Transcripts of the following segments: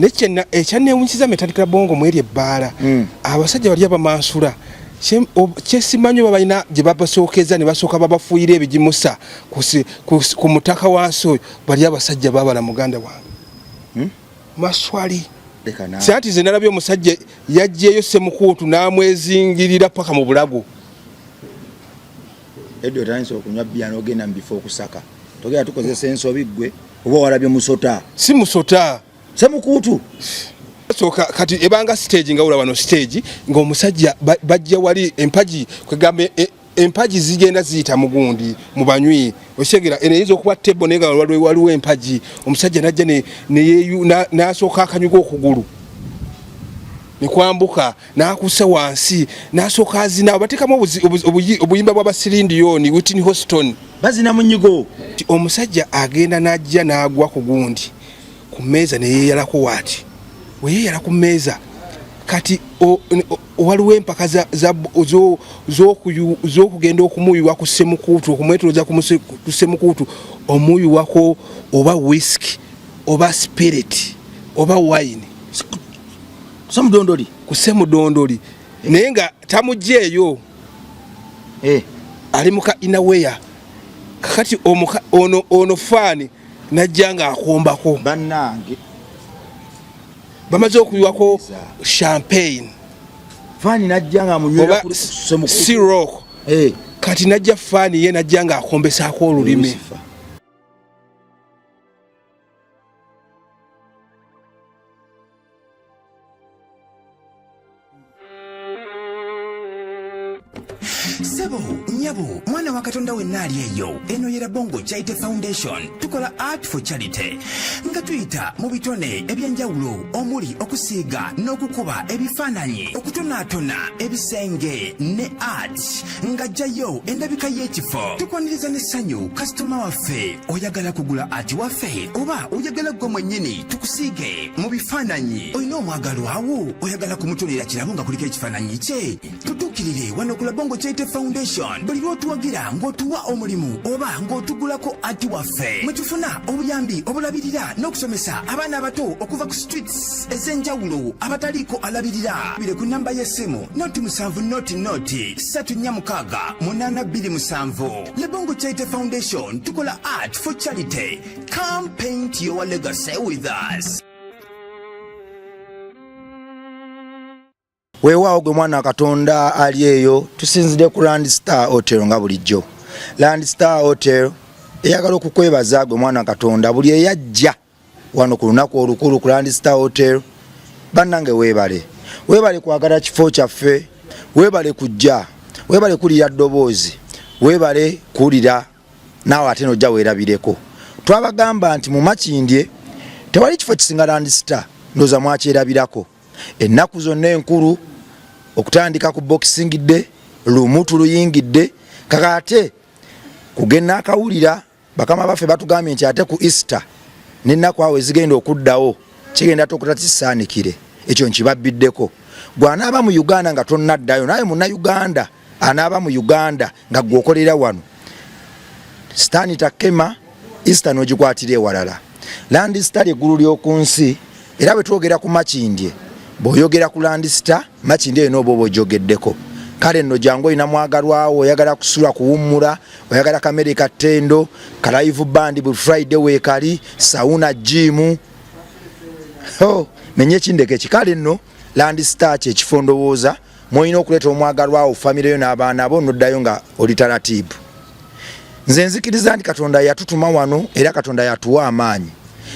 Nechena ekyanewunyiza metandikira bongo mweri ebbaala. Abasajja bali abamansula. Kyesimanyi babalina gye babasookeza ne basooka babafuuyira ebigimusa ku mutaka wansi oyo bali abasajja babala muganda wange. Maswali. Sati ze nalabye omusajja yajjeeyo Ssemukuutu n'amwezingirira paka mu bulago. Eddo tanso okunywa bya n'ogenda mu bifo okusaka. Togera tukozesa ensobi ggwe oba walabye musota. Si musota. Ssemukuutu. So kati ebanga stage nga wano stage ng'omusajja bajja wali empaji kwegambe empaji zigenda ziyita mugundi mu banywi oshegera eneyizo okuba tebo nenga waliwo empaji omusajja najja ne n'asooka akanyuga okugulu nikwambuka n'akussa wansi n'asooka azina bateekamu obuyimba bw'abasirindiyoni Whitney Houston bazina mu nnyigo. Omusajja agenda n'ajja n'agwa ku gundi ku mmeeza ne yeeyalako waati weyeyala ku mmeeza kati waliwo empaka z'okugenda okumuyiwa ku Ssemukuutu okumwetoloza ku Ssemukuutu omuyiwako oba whisky oba spirit oba wine ku Ssemudondoli naye nga tamugjeeyo ali muka inaweya kakati ono faani najja nga akombako bannange bamaze okuyiwako champagne faani najja nga munywera ku Ssemukuutu Siroc kati najja faani ye najja nga akombesaako olulimi. Sebo, nyabo, mwana wa Katonda wenna ali eyo. Eno yera Bongo Charity Foundation. Tukola art for charity. Nga tuyita mu bitone ebyenjawulo omuli okusiiga n'okukuba ebifaananyi, okutonaatona ebisenge ne art. Nga jjayo endabika y'ekifo. Tukwaniriza n'essanyu kasitoma waffe oyagala kugula art waffe oba oyagala gwe mwennyini tukusiige mu bifaananyi. Olina omwagalo awo oyagala kumutonera kirabo nga kuliko ekifaananyi kye. Tutuukirire wano ku Bongo Charity Foundation. Buli lw'otuwagira ng'otuwa omulimu oba ng'otugulako ati waffe mwe tufuna obuyambi obulabirira n'okusomesa abaana abato okuva ku streets ez'enjawulo abataliiko alabirira. Bire ku nnamba y'essimu noti 7 noti 346 827. Le Bongo Charity Foundation tukola art for charity. Come paint your legacy with us. Weewaawo gwe mwana wa Katonda ali eyo tusinzire ku Land Star Hotel nga bulijjo. Land Star Hotel eyagala okukwebaza gwe mwana wa Katonda buli eyajja wano ku lunaku olukulu ku Land Star Hotel. Bannange weebale kwagala kifo kyaffe, weebale kujja, weebale kulira ddoboozi, weebale kuwulira naawe ate nojja weerabireko. Twabagamba nti mu Makindye tewali kifo kisinga Land Star, ndooza mwakyerabirako. Ennaku zonna enkulu okutandika ku Boxing Day, lumutu luyingidde, kakate kugenda akawulira bakama baffe batugambye nti ate ku Easter n'ennaku awo ezigenda okuddawo kigenda tokutatissaanikire. Ekyo nkibabiddeko. Gwe anaaba mu Uganda nga tonnaddayo, naye munnauganda anaaba mu Uganda nga gwokolera wano, sitaani takema Easter n'ogikwatira ewalala. Land Star eggulu ly'oku nsi, era bwe twogera ku Makindye bw'oyogera ku Land Star, Makindye n'oba ojogeddeko. Kale nno jangu olina mwagalwawo oyagala kusula kuwummula, oyagala kamere kattendo, ka live band bu Friday weekali, sauna gym. Menye kindeke kikale nno Land Star kye kifo ndowooza mwolina okuleeta omwagalwawo famire yo n'abaana abo noddayo nga alternative. Nze nzikiriza nti Katonda yatutuma wano era Katonda yatuwa amaanyi.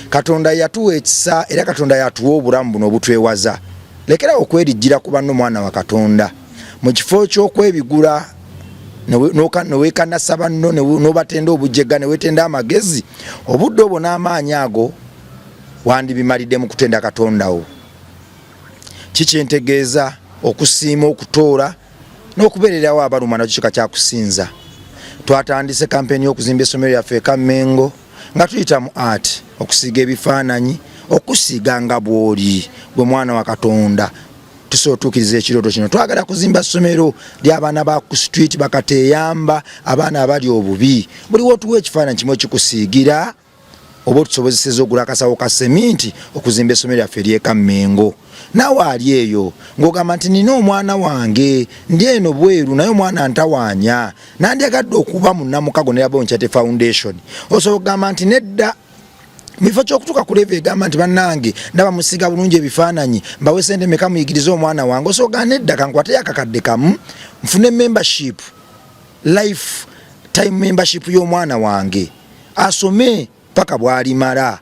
Katonda yatuwa ekisa era Katonda yatuwa obulamu buno obutwewaza. Lekera okwerijjira ku banno mwana wa Katonda. Mu kifo ky'okwebigula neweekanasa banno n'obatenda obujjega neweetenda amagezi, obudde obwo n'amaanyi ago wandibimalidde mu kutenda Katondawo. Kikyentegeeza okusiima, okutoola n'okubeererawo abaluma nakyo kika kyakusinza. Twatandise kampeni y'okuzimba essomero lyaffe Kamengo nga tuyita mu art, okusiiga ebifaananyi, okusiiga nga bw'oli gwe mwana wa Katonda. Tusotukiriza ekirooto kino. Twagala kuzimba ssomero ly'abaana ba ku street bakateyamba abaana abali obubi. Buli wootuwa ekifaananyi kimwe kikusiigira oba tusobozeseza ogula akasawo ka seminti okuzimba essomero lyaffe ery'eka Mmengo. Naawe ali eyo ng'ogamba nti nina omwana wange ndi eno bweru naye omwana ntawaanya nandyagadde okuba mu Namukago ne Bonchate Foundation. Osobola okugamba nti nedda mifo ky'okutuuka ku level egamba nti bannange ndaba musiga bulungi ebifaananyi mbawe sente meka muyigirize omwana wange. Osobola nedda kankwate akakadde kamu nfune membership life time membership y'omwana wange asome paka bwalimala.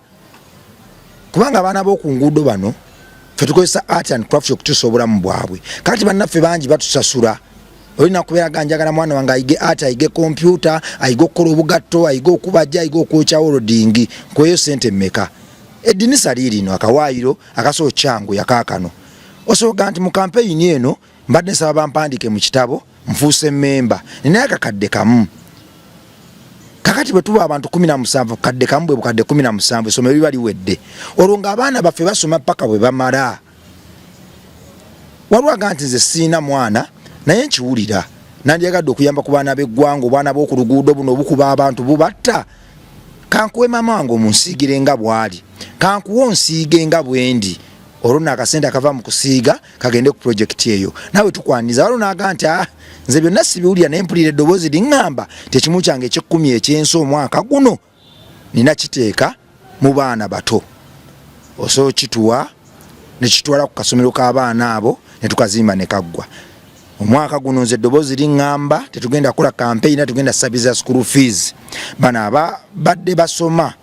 Kubanga abaana b'oku nguudo bano ffe tukozesa art and craft okukyusa obulamu bwabwe. Kati bannaffe bangi batusasula. Olina kubeera ganjagala mwana wange ayige art, ayige computer, ayige okukola obugatto, ayige okubajja, ayige okwocha welding. Kweyo sente mmeka? Eddinisa liirino akawaayiro akasobola kyangu yakaakano. Osobola nti mu campaign eno mbadde nsaba bampandike mu kitabo nfuuse memba ninaye akakadde kamu. Kakati bwe tuba abantu 17 kadde kamu bwe bukadde 17 essomero liba liwedde. Olwo ng'abaana baffe basoma paka bwe bamala. Walwaga nti nze siina mwana naye nkiwulira nandyagadde okuyamba ku baana b'eggwanga obwana b'oku luguudo buno obukuba abantu bubatta. Kankuwe mama wange omunsiigire nga bw'ali, kankuwe onsiige nga bwendi. Olwo n'akasente akava mu kusiiga kagende ku projekiti eyo. Naawe tukwaniza waliwo n'aga nti nze byonna sibiwulira naye mpulira eddoboozi liŋŋamba tekimu kyange eky'ekkumi ekyensi omwaka guno nina kiteeka mu baana bato. Osobola kituwa ne kitwala ku kasomero k'abaana abo ne tukazimba ne kaggwa. Omwaka guno nze eddoboozi liŋŋamba tetugenda kukola campaign tugenda sabiza school fees. Bano abadde basoma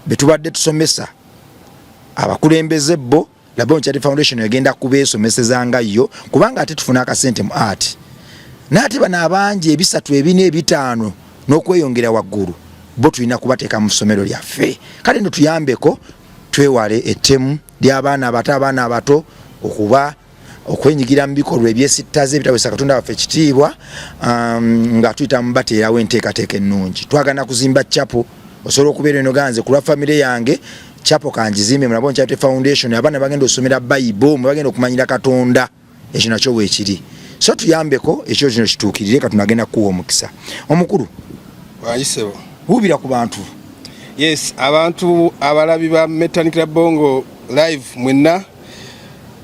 betubadde tusomesa abakulembeze bo la Bonchate Foundation egenda kubeesomesezanga yo kubanga ate tufuna akasente mu art. N'ate bano abangi 3 4 5 n'okweyongera waggulu bo tulina kubateeka mu ssomero lyaffe. Kale ndo tuyambeko twewale ettemu ly'abaana abato abaana abato okuba okwenyigira mu bikolwa ebyesittaze ebitawesa Katonda waffe ekitiibwa nga tuyita mu bateerawo enteekateeka ennungi. Twagana kuzimba chapo osobola okubeera eno ganze ku lwa famire yange chapo kanjizimbe mu Bonchate Foundation abaana bagenda osomera Bible mu bagenda okumanyira Katonda ekyo nakyo weekiri. So tuyambeko ekyo kino kituukirire Katonda agenda kuwa omukisa. Omukulu wayisebo buubira ku bantu. Yes, abantu abalabi ba Metanikira Bongo live mwenna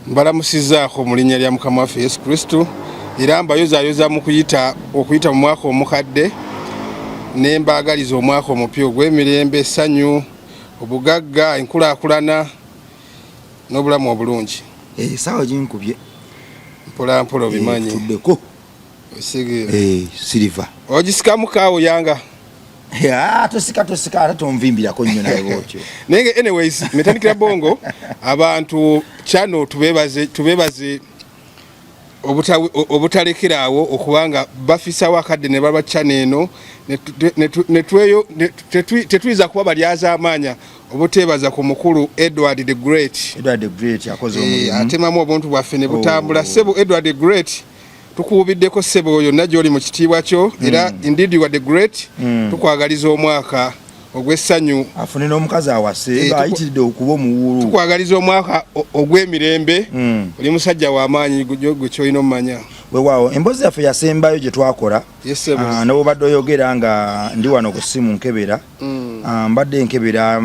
mbalamusizaako mu linnya lya Mukama waffe Yesu Kristo era mbayozayoza mu okuyita mu mwaka omukadde ne mbaagaliza omwaka omupya ogw'emirembe, essanyu, obugagga, enkulaakulana n'obulamu obulungi. Saawa ginkubye mpola mpola obimanyi tuddeko Silver ogisikamu kaawo yanga tosika ate tonvimbirako nnyo naye bwotyo. Naye anyways Metanikira Bongo abantu channel tubebaze obutalekerawo okubanga bafisa wakadde ne baba channel eno tetwiza kuba balyaza amaanya obutebaza ku mukulu Edward the Great akoze omulimu atemamu obuntu bwaffe ne butambula. Sebo Edward the Great tukubiddeko sebo oyo najjo oli mu kitiibwa kyo era indeed you are the great. Tukwagaliza omwaka ogw'essanyu afune n'omukazi awase ayitiridde okuba omuwulu. Tukwagaliza omwaka ogw'emirembe oli musajja w'amaanyi gwe kyolina omumanya. Weewaawo emboozi yaffe yasembayo gye twakola n'obadde oyogera nga ndi wano ku ssimu nkebera mbadde nkebera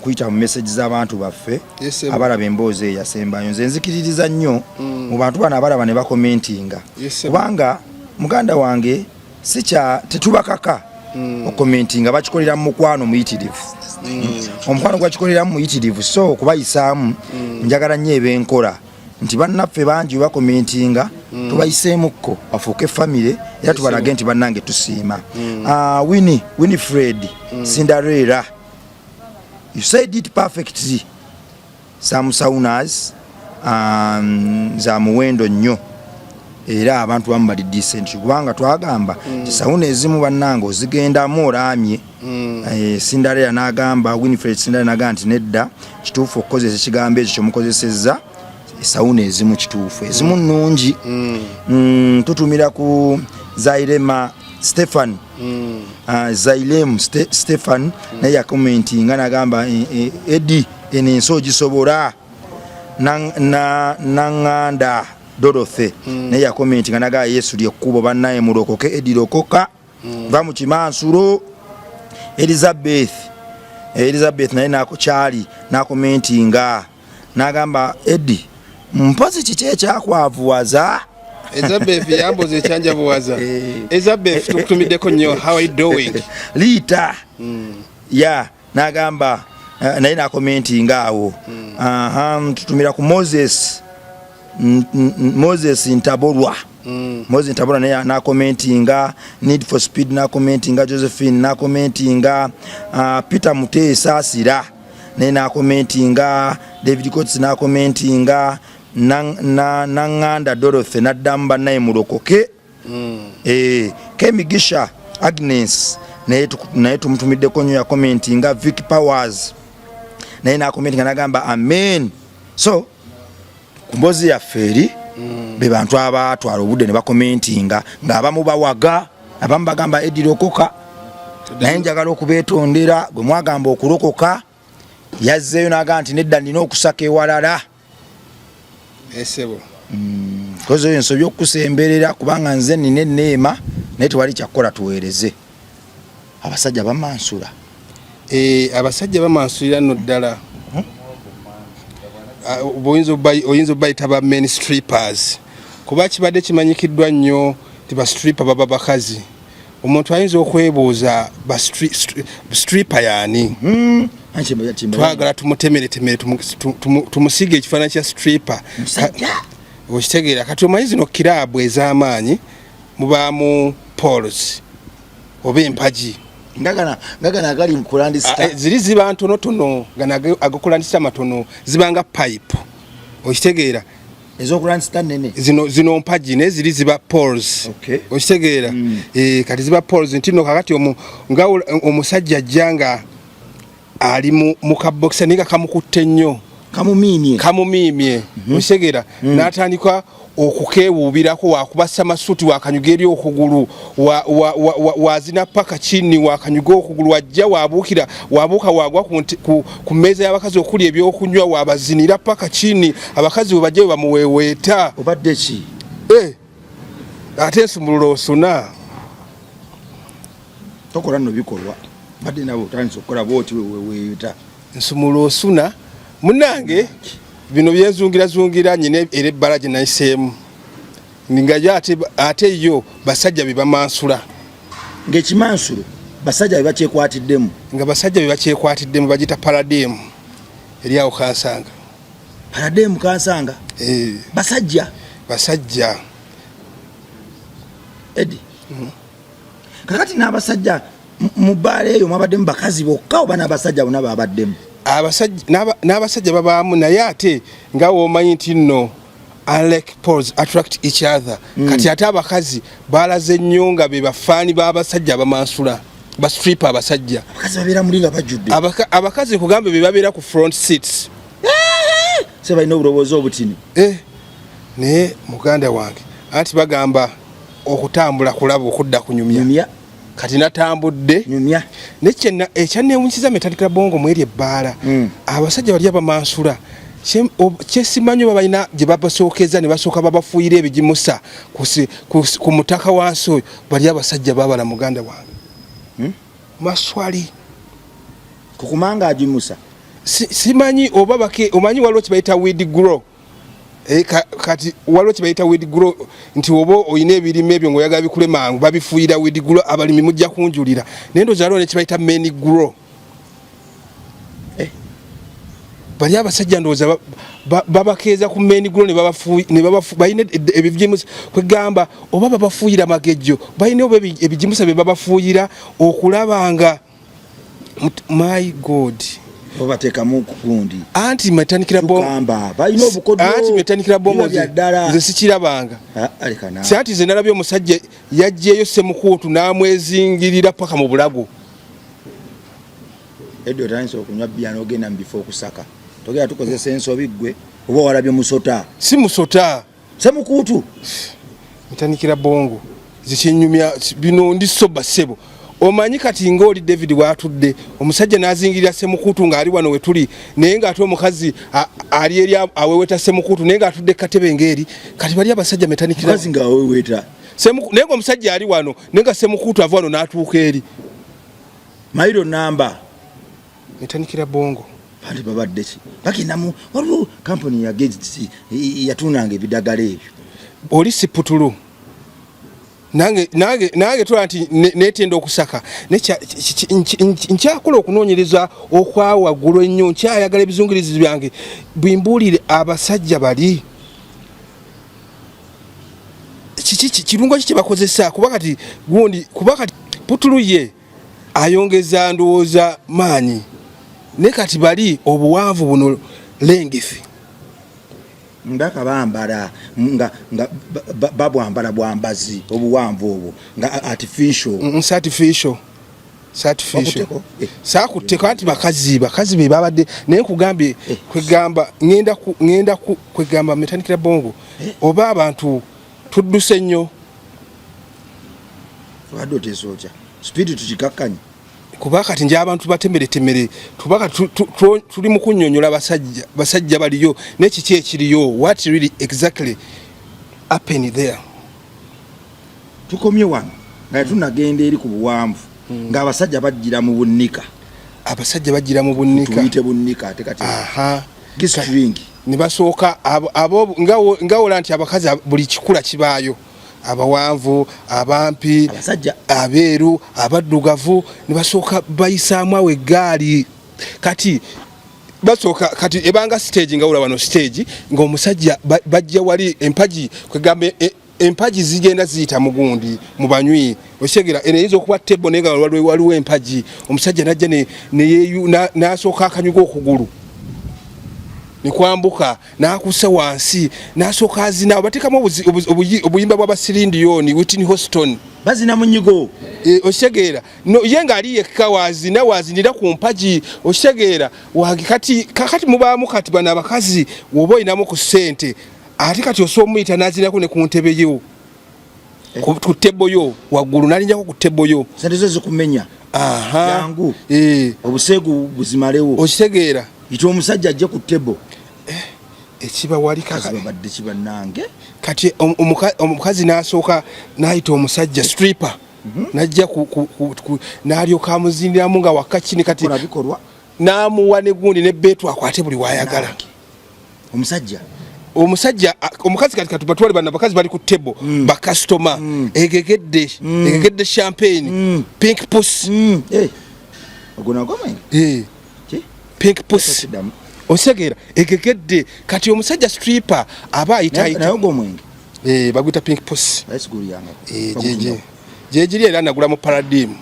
kuyita mu message z'abantu baffe abalaba emboozi eyo yasembayo. Nze nzikiririza nnyo mu bantu bano abalaba ne bakomentinga kubanga muganda wange tetubakaka okomentinga bakikolera mu mukwano muyitirivu. Omukwano gwakikolera mu muyitirivu so kubayisaamu njagala nnyo ebenkola nti bannaffe bangi bakomentinga tubayiseemukko bafuuke famire era tubalage nti bannange tusiima. Winifred Cinderella, you said it perfectly. Some saunas za muwendo nnyo era abantu bamu bali decent kubanga twagamba sauna ezimu bannange ozigendamu olaamye. Cinderella n'agamba Winifred Cinderella n'agamba nti nedda kituufu okukozesa ekigambo ekyo kyemukozesezza sauna ezimu kituufu ezimu nnungi. Tutumira ku Zailema Stefan Zailem Stefan naye yakomentinga n'agamba Edi eno ensi ogisobola. Nanganda Dorothy naye yakomentinga n'agamba Yesu lyekkubo bannaye mulokoke Edi lokoka va mu kimansulo. Elizabeth naye nako kyali nakomentinga nagamba Eddie mpozi kiki ekyakwavuwaza Elizabeth yamboze ekyanjabuwaza Elizabeth tukutumiddeko nnyo how are you doing Lita ya nagamba naye nakomentinga awo tutumira ku Moses Ntabolwa Moses Ntabolwa naye nakomentinga Need for Speed nakomentinga Josephine nakomentinga Peter Mutesa Asira naye nakomentinga David Coates nakomentinga Nanganda Dorothy naddamba naye mulokoke Kemigisha Agnes naye tumutumiddeko nnyo ya commentinga Vicky Powers naye nakomentinga nagamba amen. So kumbozi ya feri be bantu abatwala obudde ne bakomentinga ng'abamu bawaga abamu bagamba Eddie lokoka naye njagala okubeetondera gwe mwagamba okulokoka yazzeeyo n'agamba nti nedda nina okusaka ewalala esebo kozo ensobi okusemberera kubanga nze nina enneema naye tewali kyakkola tuweereze abasajja bamansula abasajja bamansulira nno ddala oyinza obayita ba men strippers kuba kibadde kimanyikiddwa nnyo ti ba stripper baba bakazi omuntu ayinza okwebuuza ba stripper yaani twagala tumutemeretemere tumusige ekifaananyi kya stripper okitegeera kati omanyi zino kiraabu ez'amaanyi mubaamu pols oba empagi ngagana agali mukulandisita ziri ziba ntonotono gana agakulandisita matono zibanga pipe okitegeera ezokulandisita nene zino mpagi naye ziri ziba pols okitegeera kati ziba pols nti no kakati nga omusajja ajjanga ali mu kabokisa naye kamukutte nnyo kamumimye okitegeera n'atandika okukeewuubirako wakubassa masuti wakanyuga eri okugulu wazina paka chini wakanyuga okugulu wajja wabuuka wagwa ku mmeeza y'abakazi okuli ebyokunywa wabazinira paka chini abakazi bwe bajja bamuweeweeta obadde ki ate ensumulula osuna tokola nno bikolwa badde nabo otandise okukola bwoti weweeta nsumulula osuna munange bino byenzungirazungira nyine era ebbala gye nayiseemu nga ate yo basajja be bamansula ng'ekimansulo basajja be bakyekwatiddemu nga basajja be bakyekwatiddemu bagita parademu eri awo Kansanga parademu Kansanga basajja Eddie kakati n'abasajja mu bbaala eyo mwabaddemu bakazi bokka oba n'abasajja bonna babaddemu n'abasajja babaamu naye ate nga womanyi nti nno unlike poles attract each other kati ate abakazi balaze nnyo nga be bafaani b'abasajja abamansula ba stripper abasajja abakazi babeera muli nga bajjudde abakazi kugambe be babeera ku front seats se balina obulowoozi obutini naye muganda wange anti bagamba okutambula kulaba okudda kunyumya kati natambudde ekyanneewunyikiza Metandikira Bongo mweri ebbaala abasajja bali abamansula kyesimanyi oba balina gye babasookeza ne basooka babafuuyira ebigimusa ku mutaka wansi oyo bali abasajja babala muganda wange maswali kukumanga agimusa simanyi oba omanyi waliwo kibayita weed grow kati waliwo kibayita weed grow nti oba oyina ebirime ebyo ng'oyagala bikule mangu babifuuyira weed grow abalimi mujja kunjulira naye ndowooza waliwo ne kibayita main grow bali abasajja ndowooza babakeeza ku main grow balina ebijimusa kwegamba oba babafuuyira magejjo balina oba ebijimusa bye babafuuyira okulabanga my god bateekamu kugundi anti Metandikira Bongo nze sikirabanga si anti ze nalabye omusajja yajjeeyo Ssemukuutu n'amwezingirira paka mu bulago Eddie otandise okunywa bbiya n'ogenda mu bifo okusaka togera tukozesa ensobi ggwe oba walabye musota si musota Ssemukuutu Metandikira Bongo zikinyumya bino ndi soba ssebo omanyi kati ng'oli David watudde omusajja n'azingirira Ssemukuutu ng'ali wano we tuli naye ng'ate omukazi ali eri aweweta Ssemukuutu naye ng'atudde katebe ng'eri kati bali abasajja Metandikira mukazi ng'aweweta naye ng'omusajja ali wano naye nga Ssemukuutu ava wano n'atuuka eri mairo namba metandikira bongo bali babadde ki bakinamu waliwo kampuni ya Gates yatunanga ebidagala ebyo oli siputulu nange tula nti netenda okusaka nkyakola okunoonyereza okwawaggulu ennyo nkyayagala ebizungirizi byange bwimbuulire abasajja bali kirungo ki kyebakozesa kuba kati putulu ye ayongeza ndowooza maanyi ne kati bali obuwanvu buno lengefe ndaka bambala nga babwambala bwambazi obuwanvu obwo nga artificial sakutteko anti bakazi be babadde naye nkugambye kwegamba ngenda kwegamba metandikira bongo oba abantu tudduse nnyo wadde oteesooca speed tukikakkanye kuba kati nje abantu batemeretemere tubaka tuli mu kunnyonnyola basajja baliyo n'ekiki ekiriyo what really exactly happened there tukomye wano nga tunagenda eri ku buwanvu ng'abasajja bajjira mu bunnika tuyite bunnika ate kati gistring ne basooka abo nga wola nti abakazi buli kikula kibaayo abawanvu abampi abeeru abaddugavu ne basooka bayisaamu awo eggaali kati basooka kati ebanga stage nga olaba no stage ng'omusajja bajja wali empagi kwegamba empagi zigenda ziyita mugundi mu banywi okyegera eneyinza okuba tebo naye nga waliwo empagi omusajja najja n'asooka akanyuga okugulu nikwambuka nakusa wansi nasooka azina bateekamu obuyimba bw'abasirindiyoni Whitney Houston bazina munyigo okitegeera ye ng'ali yekka wazinira ku mpagi okitegeera kakati mubaamu kati bano abakazi woba olinamu ku ssente ate kati osobola omuyita n'azinako ne ku ntebe yo ku tebo yo waggulu n'alinjako ku tebo yo sente zo zikumenya yangu obuseegu buzimalewo okitegeera ite omusajja ajje ku tebo ekiba wali babadde kibannange kati omukazi n'asooka n'ayita omusajja stripper najja n'alyoka amuziniramu nga wakakini kati n'amuwa negundi nebbeetu akwate buli wayagala omusajja omukazi kati katubatwale bana bakazi bali ku tebo bakasitoma egegedde champagne pink puss pink puss osegeera egegedde kati omusajja stripper aba ayitaayita bagwita pink puss gyegiri era nagula mu paradigm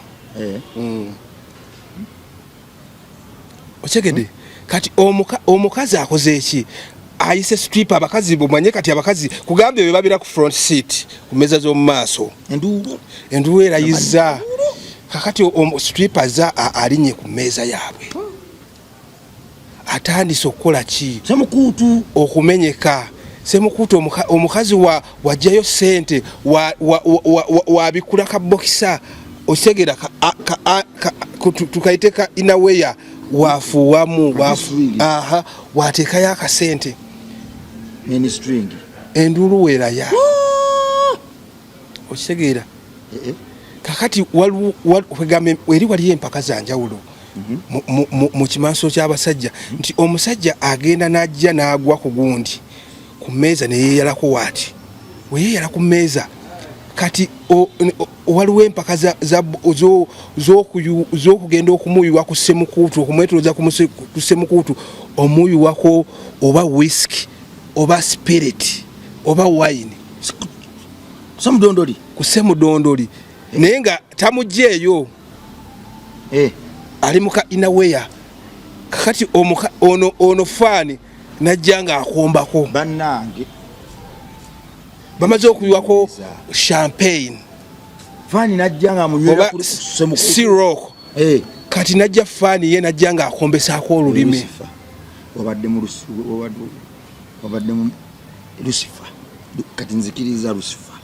okyegedde kati omukazi akoze eki ayise stripper abakazi bumanye kati abakazi kugambye bwe babira ku front seat ku meza z'omu maaso enduulu erayiza kakati stripper alinye ku mmeeza yaabwe atandise okukola ki semukuutu okumenyeka semukuutu omukazi wajjayo ssente wabikula kabokisa okitegera tukayiteka inaweya wafuwamu wateekayo akasente enduulu weeraya okitegeera kakati kwegambe eri waliyo empaka zanjawulo mu kimaaso ky'abasajja nti omusajja agenda n'ajja n'agwa ku gundi ku mmeeza ne yeeyalako waati weyeeyala ku mmeeza kati waliwo empaka z'okugenda okumuyiwa ku ssemukuutu okumwetoloza ku ssemukuutu omuyiwako oba whisky oba spirit oba wine ku ssemudondoli naye nga tamugjeeyo ali muka inaweya kakati ono faani najja nga akombako bannange bamaze okuyiwako champagne faani najja nga munywera Ciroc kati najja faani ye najja nga akombesaako olulimi obadde mu Lucifer kati nzikiriza Lucifer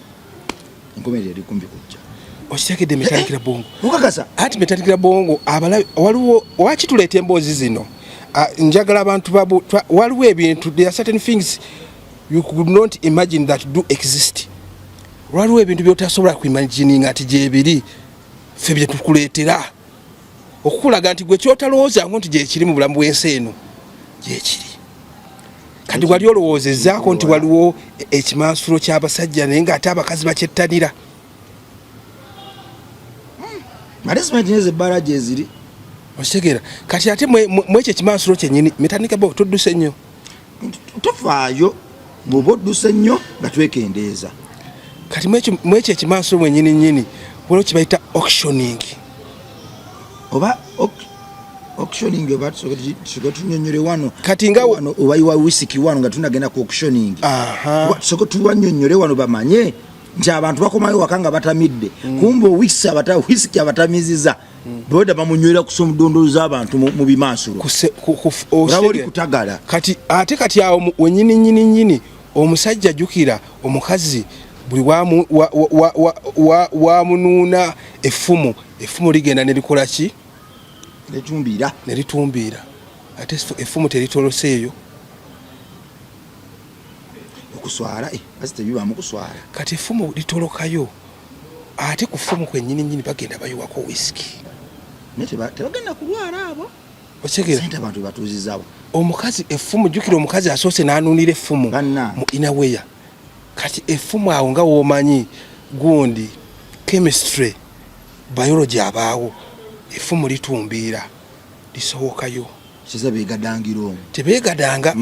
enkomerero eri kumbi kujja okitegedde metandikira bongo ukakasa ati metandikira bongo waliwo wakituleeta emboozi zino njagala abantu waliwo ebintu there are certain things you could not imagine that do exist waliwo ebintu byotasobola kuimagininga ati gyebiri ffe bye tukuleetera okukulaga nti gwe kyotalowooza nti gyekiri mu bulamu bw'ensi eno gyekiri. Kati wali olowoozezaako nti waliwo ekimansulo ky'abasajja naye ng'ate abakazi bakyettanira. Management neze ebbala gye ziri. Okitegeera kati ate mwekyo ekimansulo kyennyini Metanika bo todduse nnyo. Tofaayo bw'oba odduse nnyo nga twekendeeza. Kati mwekyo ekimansulo mwennyini nnyini waliwo kye bayita auctioning. Oba auctioning oba tusoke tunyonyole wano. Kati nga obayiwa whisky wano nga tunagenda ku auctioning. Tusoke tuwanyonyole wano bamanye nti abantu bakomayo waka nga batamidde. Kumbe whisky abatamiziza. Boda bamunywera kusoma dondolo z'abantu mu bimansulo. Oli kutagala. Kati awo wennyini omusajja jjukira omukazi buli wamunuuna effumu ligenda ne likola ki? Ne litumbiira. Ate effumu teritoloseeyo. Okuswala bazite bibaamu kuswala. Kati effumu litolokayo. Ate ku ffumu kwennyini bagenda bayiwako whisky. Tebagenda kulwala abo. Okitegeera sente abantu batuuzizaabo. Omukazi effumu jjukira omukazi asoose n'anuunira effumu mu inaweya. Kati effumu awo nga woomanyi gundi chemistry biology abaawo effumu litumbiira lisowokayo. Kiza beegadangira omwo. Tebeegadanga.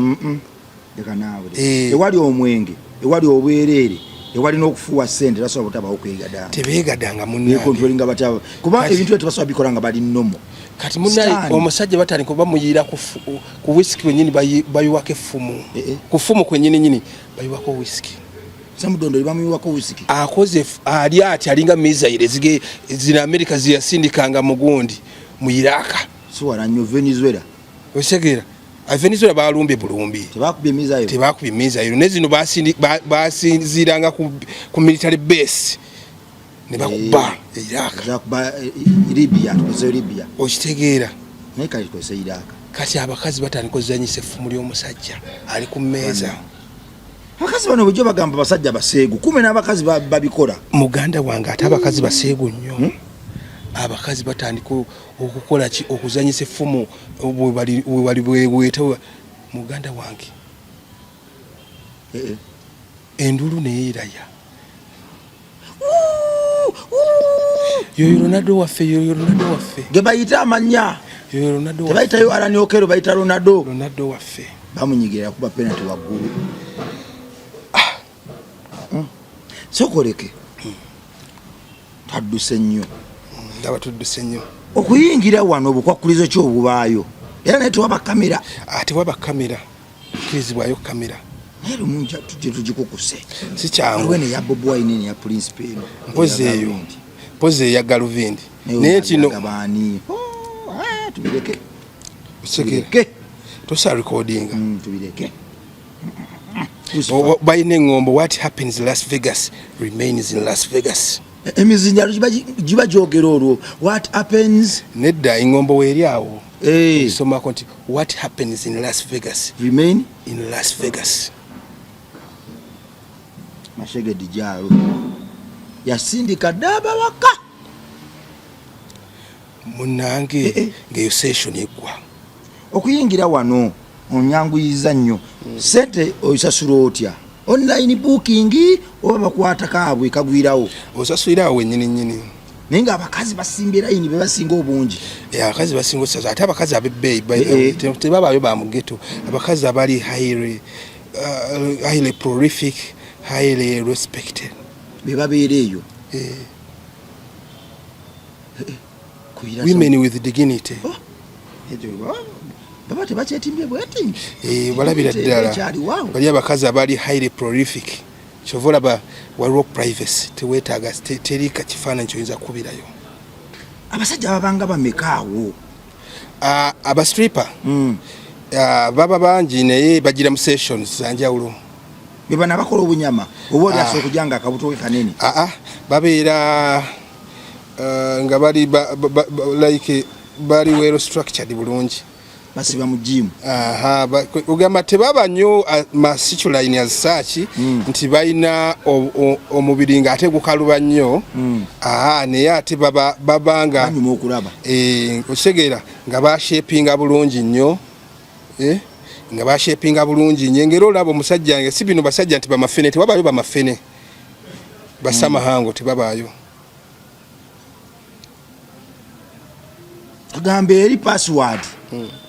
Leka naawe. Ewali omwenge, ewali obwereere, ewali n'okufuuwa ssente tasobola butabawo kwegadanga. Tebeegadanga munnange. Nekontrolinga bataba. Kuba ebintu bye tebasobola bikola nga bali nnomo. Kati munnaye omusajja batandika oba muyiira ku whisky wennyini bayiwako effumu. Ku ffumu kwennyini bayiwako whisky. Samudondoli bamuyiwako whisky. Akoze ali ati alinga missile zina America ziyasindikanga mugundi mu Iraq. Suwala nnyo Venezuela. Osegeera Venezuela balumbye bulumbi. Tebakubye missile. Nezino basinziranga ku military base. Ne bakuba Iraq. Zakuba Libya. Okitegeera. Naye kali kozesa Iraq. Kati abakazi batandika ozanyisa effumu ly'omusajja ali ku mmeeza. Abakazi bano bujjo bagamba basajja baseegu. Kume n'abakazi babikola. Muganda wange ate abakazi baseegu nnyo. Abakazi batandika okukola ki okuzanyisa effumu bweweeta muganda wange. Endulu neeraya. Yoyo Ronaldo waffe. Ge bayita amanya. Yoyo Ronaldo. Tebayitayo Alan Okero bayita Ronaldo waffe. Bamunyigira kuba penalty waggulu. Sokoleke. Tadduse nnyo. Ndaba tudduse nnyo. Okuyingira wano obukwakulizo ky'obubaayo. Era naye tewaba kamera. Tewaba kamera. Kirizibwayo kamera. Naye lumunja tugikukuse. Si kyangu. Wene ya Bob Wine ne ya Prince Peno. Mpoze ya Galuvindi. Naye kino. Tubireke. Tubireke. Tosa recording. Tubireke. Bayine ngombo what happens in Las Vegas remains in Las Vegas. Emizinjalo jiba jogera olwo what happens nedda ingombo weri awo. Soma konti what happens in Las Vegas remain in Las Vegas. Mashege dijalo yasindika daba waka munange ngeyo session egwa okuyingira wano onyanguyiza nnyo sente oyisasula otya online booking oba bakwata kaabwe kagwirawo osasulirawo wennyini nenga abakazi basimbira yini bebasinga obungi abakazi basinga osaza ate abakazi abebbeyi tebabayo bamugeto abakazi abali highly prolific highly respected bebabeera eyo women with dignity. Baba tebakyetimbye bweti. Balabira ddala. Bali abakazi abali highly prolific. Kyovola waliwo privacy teweetaaga terika kifaananyi kyoyinza kubirayo. Abasajja babanga bamekaawo. Abastripper baba bangi naye bagira mu sessions zanjawulo. Bebana bakola obunyama oba oli asobola okujanga akabuto kanene. Babeera nga bali like bali well structured bulungi. basiba mu gym. Aha, ugamba tebaba nnyo masituline as such nti balina omubiri ng'ate gukaluba nnyo. Naye ate babanga banyuma okulaba. Okitegera nga bashapinga bulungi nnyo. Nga bashapinga bulungi nnyo ngero olaba omusajja nge si bino basajja nti bamafene tewabayo bamafene basamahango tebabaayo. Tugambe eri password.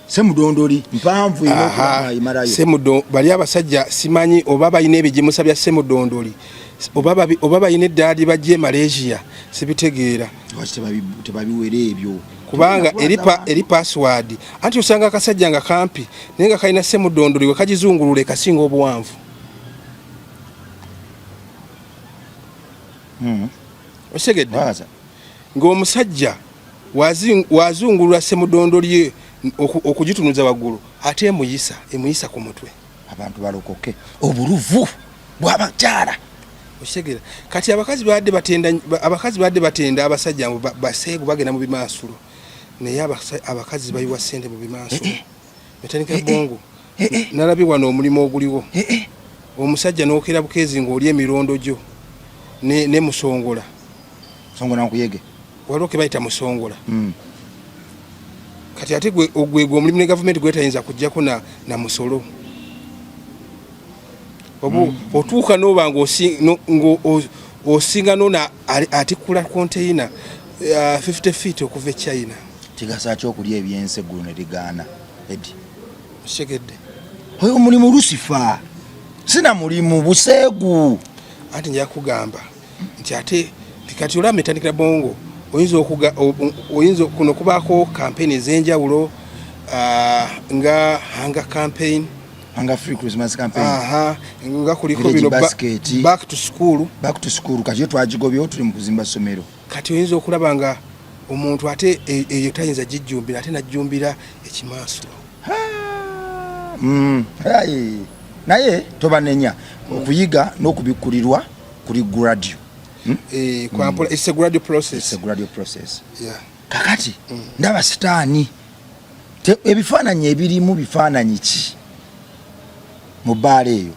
Semudondoli mpanvu ino kulaba imarayo. Semudo bali abasajja simanyi oba bayina ebijimusa bya semudondoli oba bayina eddadi bajje Malaysia sibitegeera. Tebabiwere ebyo. Kubanga eri password anti usanga akasajja nga kampi naye nga kalina semudondoli we kagizungulule kasinga obuwanvu. Osegedde ng'omusajja wazungulula semudondoli okugitunuza waggulu ate emuyisa ku mutwe. Abantu balokoke obuluvu bw'abakyala. Osegera kati abakazi badde batenda abasajja baseegu bagenda mu bimaasulo naye abakazi bayiwa ssente mu bimaasulo. Metandika bongo nalabibwa n'omulimu oguliwo omusajja n'okera bukeezi ng'oli emirondo gyo ne musongola nkuyege waliwo ke bayita musongola. Kati ate gwe omulimu ne gavumenti gwetayinza kujjako na musolo. Otuuka n'oba ng'osinga nona atikula container 50 feet okuva e China. Kigasa ky'okulya ebyenseggulo ne ligaana edi. Segedde oyo mulimu lusifa sina mulimu buseegu. Anti nja kugamba nti ate kati olaba Metandikira Bongo oyinza kuno kubaako campaign ez'enjawulo nga hunger campaign, hunger free Christmas campaign. Nga kuliko bino back to school kati twagigobyo tuli mu kuzimba somero. Kati oyinza okulaba nga omuntu ate eyo tayinza gijjumbira ate najjumbira ekimaasulo. Naye tobanenya okuyiga n'okubikkulirwa kuli graduate. It's a gradual process. Yeah. Kakati ndaba sitaani ebifaananyi ebirimu bifaananyi ki mu bbaala eyo?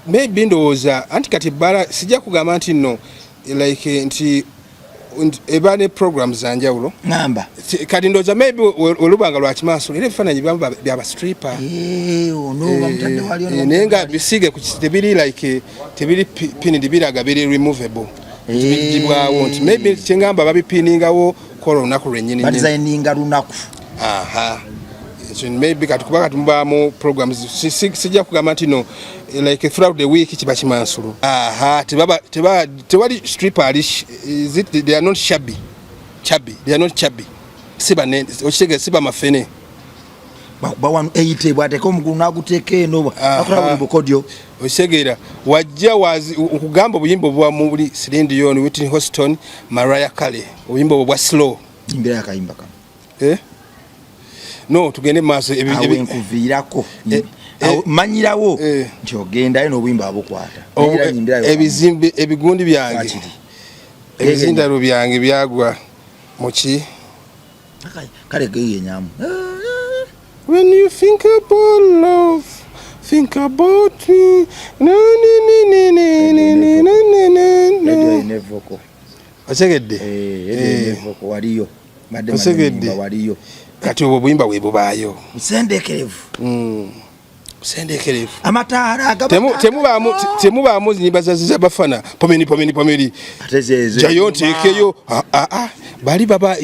Maybe ndowooza anti kati bbaala sijja kugamba nti nno like nti eba ne programs za njawulo ngamba kati ndowooza maybe olubanga lwa kimaaso era ebifaananyi byaba stripper naye nga bisiige tebiri like tebiri pinidi biraga biri removable bijibwawo nti maybe kyengamba babipiningawo kola olunaku lwennyini badesigninga lunaku. Maybe kati kuba kati mubaamu programs sijja kugamba nti no like throughout the week kiba kimansulu. Tewali stripper they are not chubby. They are not chubby. Siba mafene bawa 80 bwateka omugulu naguteeka eno akola buli bukodyo. Osegera wajja okugamba obuyimba obwa muri Celine Dion, Whitney Houston, Mariah Carey, obuyimba obwa slow. Imbira yakayimba ka no tugende maaso enkuviirako manyirawo nti ogendayo n'obuyimba abukwata ebizimbe ebigundi byange ebizindalo byange byagwa muki kale geyenyamu. When you think about love, think about me. Osegedde waliyo waliyo kati obwo buyimba bwe bubaayo busendekerevu amataala temubaamu zinyimba za bafana pomeni jayo nteekeyo bali baba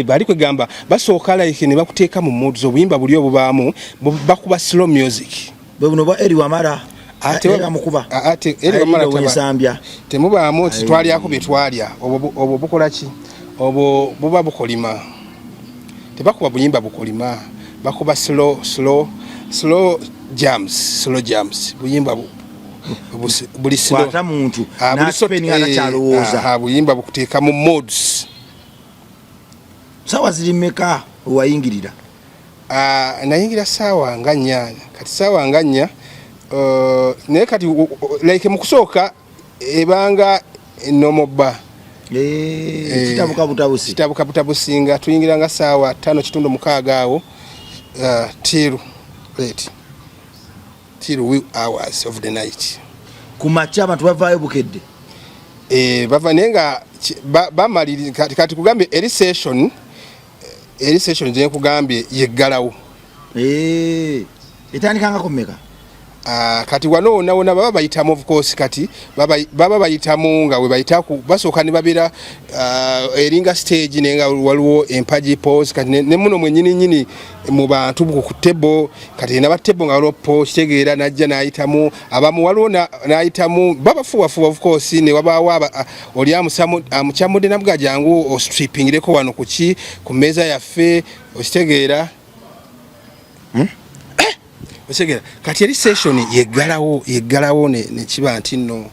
bali kwegamba basooka like ne bakuteeka mu moods obuyimba buli obubaamu bakuba slow music buno bwa eri wamala temubaamu nti twalyako bye twalya obwo bukola ki obwo buba bukolima tebakuba buyimba bukolima bakuba slow jams buyimba buli slow kwata muntu n'aspendinga kyalowooza buyimba bukuteeka mu mods. Sawa ziri mmeka owayingirira? Nayingira saawa nga 4 kati saawa nga 4 naye kati like mu kusooka ebanga enomoba kitabuka butabusinga tuyingira nga saawa 5:06 awo till wee hours of the night. Kumacha abantu bavaayo bukedde. Bava nenga bamaliri kati kugambye eri session je kugambye yeggalawo. Etandikanga kumeka. Kati wano baba bayitamu of course kati baba bayitamu nga we bayita ku basooka ne babira eringa stage nenga waliwo empaji pose kati ne muno mwenyini mu bantu ku table kati na batebo nga lopo kitegeera najja nayitamu abamu waliwo nayitamu baba fuwa of course ne wabawa oli amukyamudde nabwa jangu o stripping leko wano ku meza yaffe okitegeera. Osegera kati eri session yeggalawo ne kiba nti nno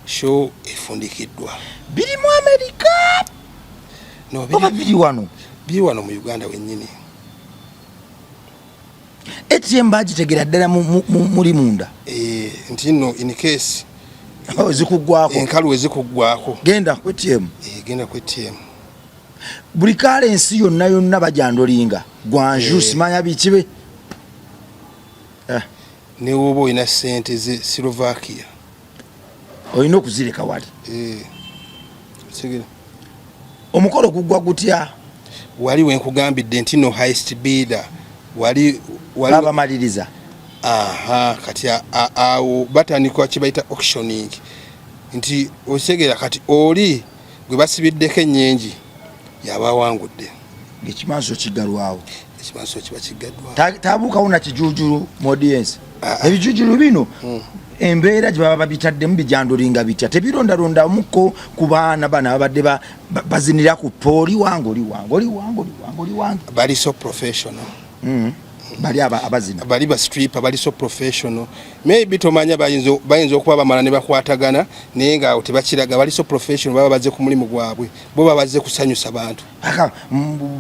show efundikiddwa biri mu America biri wano mu Uganda wennyini. ATM bagitegera ddala muri munda nti nno in case zikuggwako enkalu ezikuggwako genda ku ATM buli kale ensi yonna bajandolinga gwanju simanya bikibe ne woba olina ssente ze Slovakia olina okuzireka wali. Sigiri omukolo gugwa gutya wali wenkugambidde nti no highest bidder wali bamaliriza. Kati awo batandika kibayita auctioning nti osegera kati oli gwe basibiddeko ennyengi yabawangudde ng'ekimanso kigalwawo. Ekimanso kiba kigaddwa tabuukawo na kijujulu mu audience. Ebijujulu bino embeera gye baba babitaddemu bijandolinga bitya tebirondaronda muko ku baana bana babadde bazinira ku poli wange bali so professional. Bali abazina bali ba stripper bali so professional maybe tomanya bayinza okuba bamala ne bakwatagana naye nga tebakiraga bali so professional baba baze ku mulimu gwabwe bo babaze kusanyusa bantu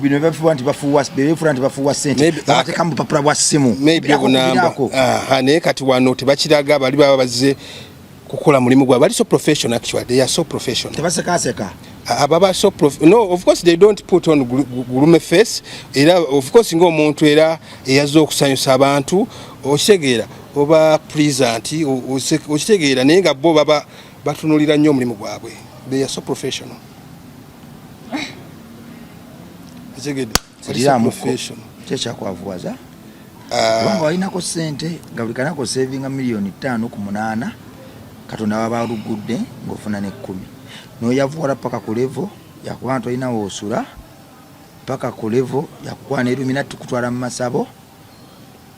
bino bafuwa sente abateka mu papula bwa simu maybe obunamba naye kati wano tebakiraga bali baba baze kukola mulimu gwabwe bali so professional actually they are so professional tebasekaseka. Ababa so no of course they don't put on gulume face era of course ng'omuntu era eyazo okusanyusa abantu okitegeera oba pleasant okitegeera naye nga bo baba batunulira nnyo omulimu gwabwe they are so professional. Kyekyakubavuwaza kubanga walinako ssente nga buli kanako savinga miliyoni 5 ku 8 Katonda baba alugudde ng'ofuna ne 10 noyavuwala paka ku level yakuba nti olina woosula paka ku level yakuba n'Illuminati kutwala mu masabo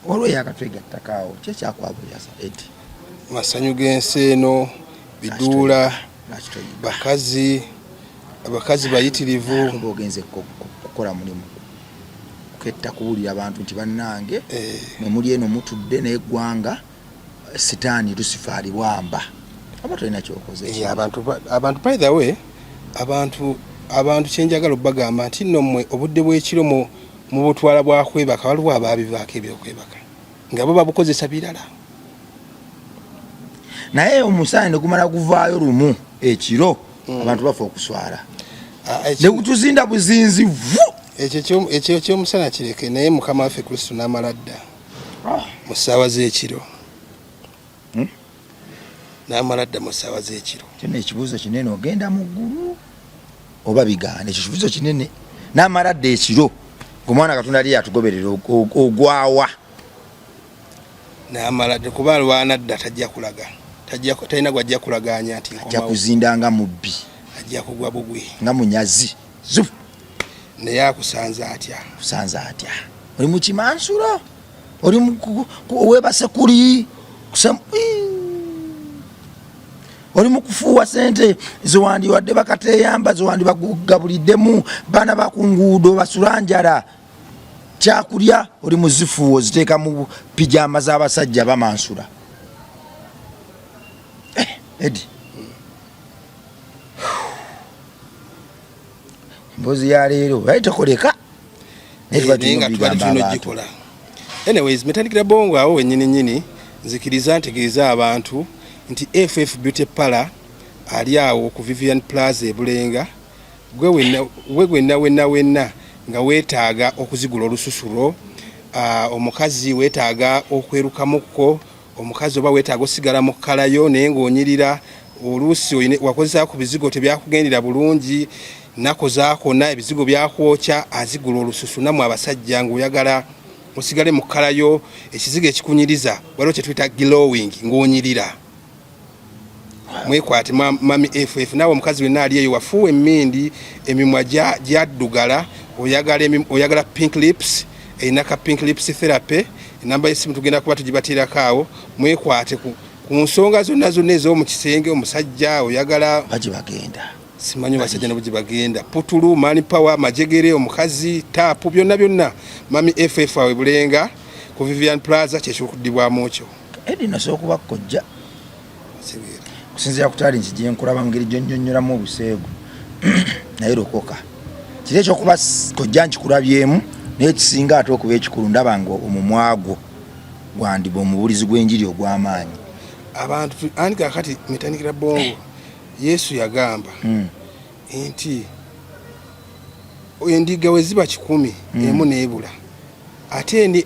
olwo yakatwegattakaawo kyekyakwabuyaza eti masanyu g'ensi eno biduula abakazi bayitirivu ogenze kukola mulimu ketta kuwulira abantu nti bannange memuli eno mutudde n'eggwanga sitaani Lucifer bwamba abatolina kyokoze abantu by the way abantu kyenjagala obbagamba nti nno mmwe obudde bw'ekiro mu butwala bwakwebaka waliwo abaabivaako ebyokwebaka nga bo babukozesa birala naye omusaani ne gumala guvaayo lumu ekiro abantu bafa okuswala ne gutuzinda buzinzivu ekyo ky'omusana kireke naye mukama waffe Kristo n'amala dda mu ssaawa z'ekiro n'amala dda mu ssaawa z'ekiro. Kyonna ekibuuzo kinene ogenda mu ggulu oba bigaana ekyo kibuuzo kinene n'amala dda ekiro ng'omwana Katonda ali yatugoberera ogwawa n'amala dda kuba alwana dda tajja kulaga talina gwajja kulaganya nti ajja kuzindanga mubbi ajja kugwa bugwi nga munyazi zufu naye akusanza atya oli mu kimansula oli webase kuli oli mu kufuuwa sente ziwandiwadde bakateeyamba ziwandibagabuliddemu baana bakunguudo basula njala kyakulya oli mu zifuuwo ziteeka mu pijama z'abasajja bamansula edi mbozi ya leero bali tekoleka anyways metandikira bongo awo wennyini nzikiriza abantu nti FF Beauty Parlor ali awo ku Vivian Plaza e Bulenga gwe wenna nga weetaaga okuzigula olususulo, omukazi weetaaga okwerukamukko, omukazi oba weetaaga osigala mu kkalayo naye ng'onyirira, oluusi wakozesa ku bizigo tebyakugendera bulungi, nako zaakona ebizigo byakwokya, azigula olususu. Nammwe abasajja ng'oyagala osigale mu kkalayo, ekizigo ekikunyiriza waliwo kye tuyita glowing ng'onyirira. Mwekwate mami FF, naawe omukazi wenna ali eyo wafuuwa emmindi, emimwa gyaddugala, oyagala pink lips, einaka pink lips therapy. Enamba y'essimu tugenda kuba tugibateerako awo. Mwekwate ku nsonga zonna ez'omu kisenge, omusajja oyagala bagenda simanyi basajja nabo gye bagenda, putulu, mani power, majegere, omukazi, taapu, byonna mami FF awe Bulenga ku Vivian Plaza kyekikuddibwamu kyo. Edi nasobola kuba kojja kusinziira ku taali nkijje nkulaba mu ngeri gyonnyonnyoramu obuseegu naye lokoka kiri ekyokuba kojja nkikulabyemu naye kisinga ate okuba ekikulu ndaba nga omumwagwo gwandiba omubulizi gw'enjiri ogw'amaanyi. Abantu andika kati Metanikira Bongo Yesu yagamba nti endiga we ziba 100 emu neebula ate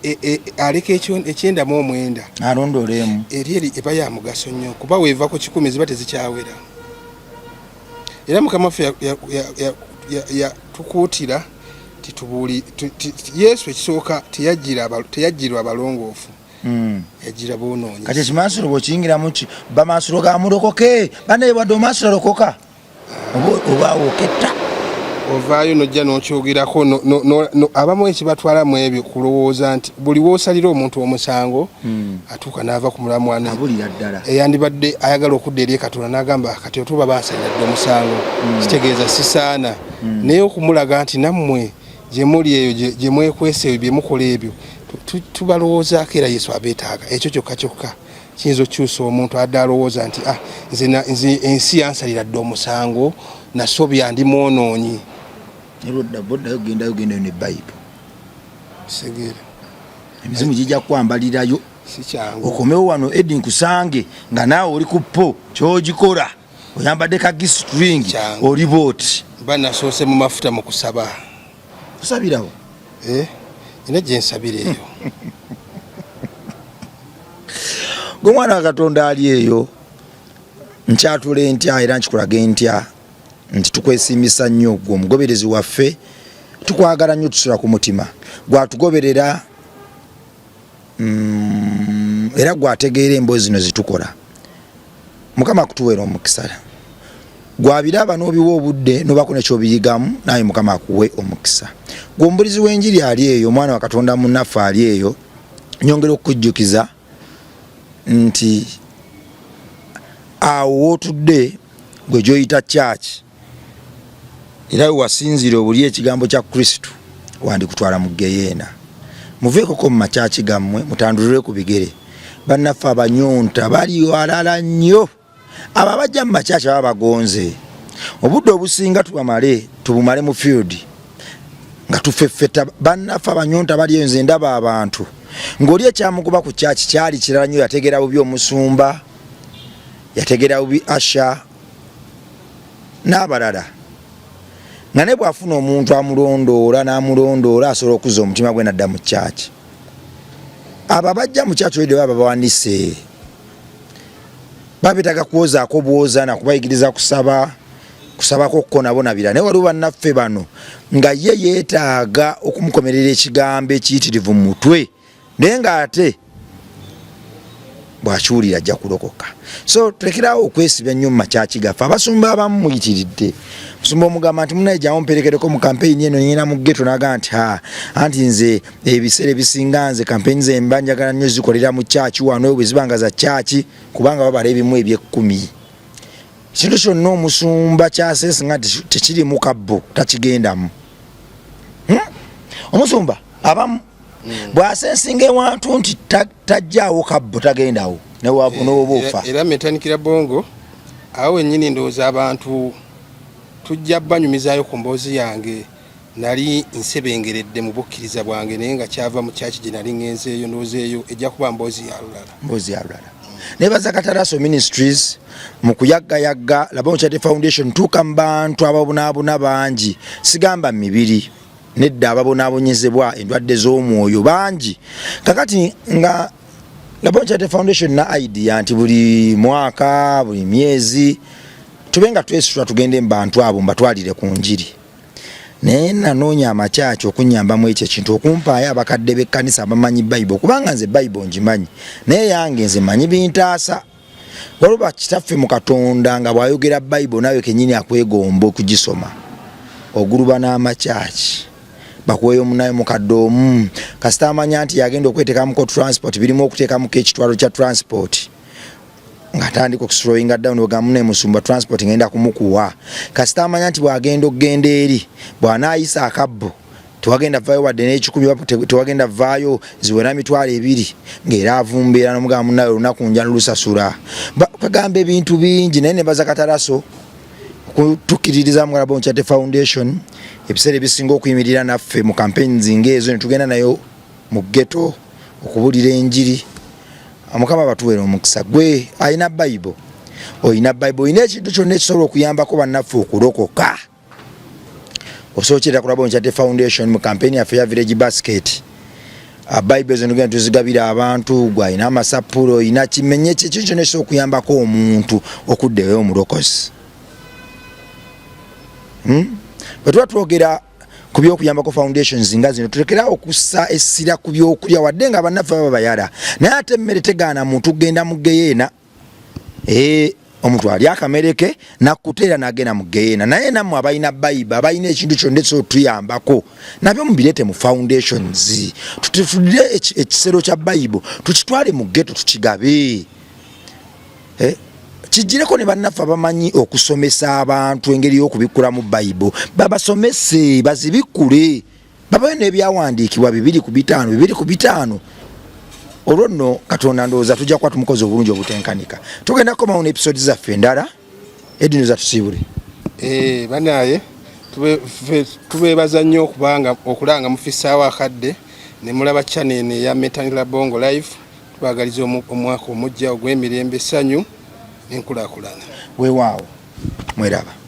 aleka ekyenda mu omwenda alondoolemu eri eba ya mugaso nnyo kuba weeva ku 10 ziba tezikyawera. Era Mukama waffe tukuutira titubuuli Yesu ekisooka teyajjirwa abalongoofu, yajjira boonoonyi. Kati ekimansiro bw'okiyingiramu ki bamansiro ga mulokoke banaye wadde omansiro lokoka oba woketta ovaayo nojja n'okyogerako abamu ekibatwalamu ebyo kulowooza nti buli woosalira omuntu omusango atuuka n'ava ku mulamwana abulira ddala eyandibadde ayagala okudda eri Katonda n'agamba kati otuba bansalira dde omusango kitegeeza sisaana naye okumulaga nti nammwe gye muli eyo gye mwekwesa ebyo bye mukola ebyo tubalowoozaako era Yesu abeetaaga. Ekyo kyokka kiyinza okukyusa omuntu adde alowooza nti nze ensi yansalira dde omusango nasobya ndi mwonoonyi. boddayo gendayo ne Bayibuli segere emizimu gijja kwambalirayo si kyangu okomewo wano Edi nkusange nga naawe oli ku po kyogikola oyambadde ka gistring oli booti banasoose mu mafuta mu kusaba tusabirawo ina gye nsabira eyo gwe mwana wa Katonda ali eyo nkyatule ntya era nkikulage ntya nti tukwesiimisa nnyo gwe omugoberezi waffe tukwagala nnyo tusula ku mutima gwatugoberera era gwategeera emboozi zino zitukola. Mukama akutuweera omukisa gwabiraba n'obiwa obudde n'obako nekyobiyigamu naye Mukama akuwe omukisa. Gwe omubulizi w'enjiri ali eyo omwana wa Katonda munnaffe ali eyo nyongera okukujjukiza nti awo wootudde gwe gyoyita church era we wasinzira obuli ekigambo kya Kristo wandikutwala mu Geyeena. Muveekoko mu makyaki gammwe mutandulire ku bigere. Bannaffe abanyonta bali walala nnyo abo abajja mu makyaki baba bagonze obudde obusinga tubumale mu field nga tufeffeta. Bannaffe abanyonta bali eyo nze ndaba abantu ng'oli ekyamukuba ku kyaki kyali kirala nnyo yategera bubi omusumba yategera bubi Asha n'abalala nga ne bw'afuna omuntu n'amulondoola asobola okuzza omutima gwe nadda mu kyaki. Abo abajja mu kyaki olidde baba bawanise babetaaga kwozaako bwoza nakubayigiriza kusabako kko nabo nabira naye waliwo bannaffe bano nga ye yeetaaga okumukomerera ekigambo ekiyitirivu mu mutwe naye ng'ate bw'akiwulira ajja kulokoka. So tulekerawo okwesiba nnyo mu makyaki gaffe. Abasumba abamu muyitiridde musumba omugamba nti munaye jyawo mperekereko mu kampeyini eno nyina mu ggeto naga nti anti nze ebiseera ebisinga nze kampeyini ze mba njagala nnyo zikolera mu kyaki wano bwe zibanga za kyaki kubanga babala ebimu eby'ekkumi. Ekintu kyonna omusumba kyaseesi nga tekiri mu kabbo takigendamu. Omusumba abamu bw'asensinga ewantu nti tajjaawo kabbo tagendawo n'oba ofa. Era Metanikira Bongo awo wennyini ndowooza abantu tujja banyumizaayo ku mboozi yange nali nsebengeredde mu bukkiriza bwange naye nga kyava mu kyaki gye nali ngenzeeyo ndowooza eyo ejja kuba mboozi ya lulala. Nebaza Kataraso Ministries mu kuyagga Laboon Charity Foundation tuuka mu bantu ababonaabona bangi sigamba mibiri nedda ababonaabonyezebwa endwadde z'omwoyo bangi kakati nga Laboon Charity Foundation na idea nti buli mwaka buli myezi tubenga twesitula tugende mu bantu abo mbatwalire ku njiri naye nanoonya amakyaki okunyambamu ekyo ekintu okumpaayo abakadde b'ekkanisa abamanyi Bible kubanga nze Bible ngimanyi naye yange nze manyi bintaasa waliba kitaffe mu Katonda nga bw'ayogera Bible nawe kennyini akwegomba okugisoma oguluba n'amakyaki bakuweyo munaye mukadde omu kasita amanya nti yagenda okweteekamuko transport birimu okuteekamuko ekitwalo kya transport ngatandika okuslowinga down ogamune musumba transport ngenda kumukuwa kasita amanya nti bwagenda okugenda eri bw'anaayisa akabbo tewagenda vaayo wadde n'ekikumi tewagenda vaayo ziwera mitwalo 2 ng'era avumbeera n'omugamba munaye olunaku nja lulusasula bagamba ebintu bingi naye ne baza katalaso okutukkiririza mu Laboon Charity Foundation ebiseera ebisinga okuyimirira naffe mu campaigns ng'ezo ne tugenda nayo mu ghetto okubulira enjiri Mukama batuwera omukisa gwe ayina Bible oyina Bible oyina ekintu kyonna ekisobola okuyambako bannaffe okulokoka osookera ku Laboon Charity Foundation mu campaign yaffe ya Village Basket Bible zo ngenda tuzigabira abantu gwe ayina amasapulo oyina kimenye ekintu kyonna ekisobola okuyambako omuntu okuddeyo omulokozi bwe tuba twogera ku by'okuyambako foundations nga zino tulekera okussa essira ku by'okulya wadde nga bannaffe baba bayala naye ate emmere tegaana muntu kugenda mu geyeena omuntu ali akamereke nakuteera n'agenda mu geyeena naye nammwe abalina Bible abalina ekintu kyonna ekisobola otuyambako nabyo mubireete mu foundations tutudde ekisero kya Bible tukitwale mu ghetto tukigabe kijireko ne bannaffe abamanyi okusomesa abantu engeri y'okubikula mu Bible babasomese bazibikule babayo n'ebyawandiikibwa 2:5 olwo nno Katonda ndowooza tujja kuba tumukozi obulungi obutenkanika tugenda kukomawo n'episode zaffe endala edino zatusiibule banaye tubeebaza nnyo okulanga mufisaawo akadde ne mulaba channel ya Metanira Bongo Live tubagaliza omwaka omujja ogw'emirembe essanyu enkulaakulana weewaawo mweraba